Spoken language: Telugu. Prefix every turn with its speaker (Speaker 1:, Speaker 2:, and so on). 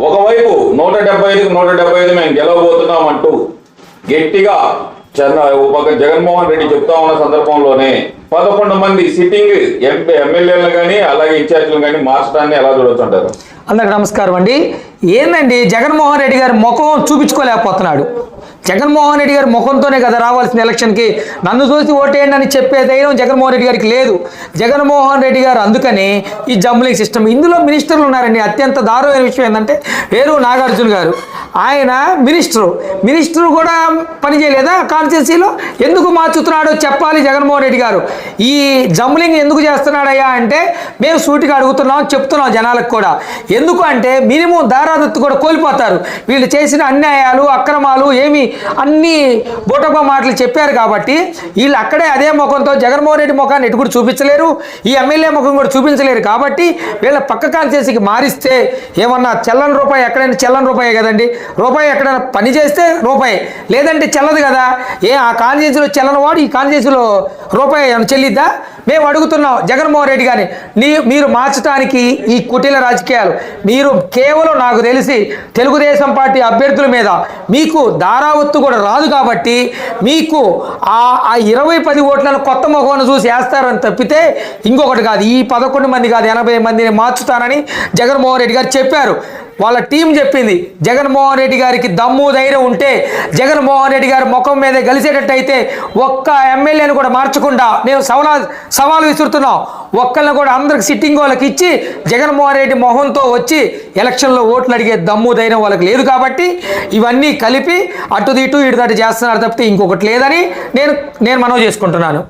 Speaker 1: ఒకవైపు 175కి 175 మేము గెలవబోతున్నాం అంటూ గట్టిగా జగన్మోహన్ రెడ్డి చెప్తా ఉన్న సందర్భంలోనే 11 మంది సిట్టింగ్ ఎమ్మెల్యేలను కానీ అలాగే ఇన్ఛార్జీలను కానీ మార్చడాన్ని ఎలా చూడొచ్చుంటారు?
Speaker 2: అందరికి నమస్కారం అండి. ఏందండి జగన్మోహన్ రెడ్డి గారి ముఖం చూపించుకోలేకపోతున్నాడు. జగన్మోహన్ రెడ్డి గారి ముఖంతోనే కదా రావాల్సిన ఎలక్షన్కి. నన్ను చూసి ఓటేయండి అని చెప్పే ధైర్యం జగన్మోహన్ రెడ్డి గారికి లేదు. జగన్మోహన్ రెడ్డి గారు అందుకని ఈ జంబ్లింగ్ సిస్టమ్, ఇందులో మినిస్టర్లు ఉన్నారండి. అత్యంత దారుణమైన విషయం ఏంటంటే వేరు నాగార్జున గారు, ఆయన మినిస్టరు కూడా పనిచేయలేదా కాన్స్టిట్యున్సీలో? ఎందుకు మార్చుతున్నాడో చెప్పాలి జగన్మోహన్ రెడ్డి గారు. ఈ జంబ్లింగ్ ఎందుకు చేస్తున్నాడయ్యా అంటే మేము సూటిగా అడుగుతున్నాం, చెప్తున్నాం జనాలకు కూడా. ఎందుకు అంటే మినిమం దారాదత్తు కూడా కోల్పోతారు. వీళ్ళు చేసిన అన్యాయాలు అక్రమాలు ఏమి అన్ని బోటబా మాటలు చెప్పారు కాబట్టి వీళ్ళు అక్కడే అదే ముఖంతో జగన్మోహన్ రెడ్డి ముఖాన్ని ఎటు కూడా చూపించలేరు, ఈ ఎమ్మెల్యే ముఖం కూడా చూపించలేరు. కాబట్టి వీళ్ళ పక్క కాన్స్టిట్యున్సీకి మారిస్తే ఏమన్నా చెల్లని రూపాయి, ఎక్కడైనా చెల్లని రూపాయి కదండి. రూపాయి ఎక్కడైనా పని చేస్తే రూపాయి, లేదంటే చెల్లదు కదా. ఆ కాన్స్టిట్యున్సీలో చెల్లని వాడు ఈ కాన్స్టిట్యున్సీలో రూపాయి చెల్లిద్దా? మేము అడుగుతున్నాం జగన్మోహన్ రెడ్డి గారిని, మీరు మార్చడానికి ఈ కుటిల రాజకీయాలు, మీరు కేవలం నాకు తెలిసి తెలుగుదేశం పార్టీ అభ్యర్థుల మీద మీకు దారావత్తు కూడా రాదు కాబట్టి మీకు ఆ 20-10 ఓట్లను కొత్త ముఖాన్ని చూసి వేస్తారని తప్పితే ఇంకొకటి కాదు. ఈ 11 మంది కాదు 80 మందిని మార్చుతానని జగన్మోహన్ రెడ్డి గారు చెప్పారు. వాళ్ళ టీం చెప్పింది. జగన్మోహన్ రెడ్డి గారికి దమ్ము ధైర్యం ఉంటే జగన్మోహన్ రెడ్డి గారి ముఖం మీద గెలిచేటట్టయితే ఒక్క ఎమ్మెల్యేని కూడా మార్చకుండా మేము సవాలు విసురుతున్నాం. ఒక్కళ్ళని కూడా అందరికి సిట్టింగ్ వాళ్ళకి ఇచ్చి జగన్మోహన్ రెడ్డి మొహంతో వచ్చి ఎలక్షన్లో ఓట్లు అడిగే దమ్ము ధైర్యం వాళ్ళకి లేదు కాబట్టి ఇవన్నీ కలిపి అటు ఇటు చేస్తున్నారు తప్పితే ఇంకొకటి లేదని నేను మనవి చేసుకుంటున్నాను.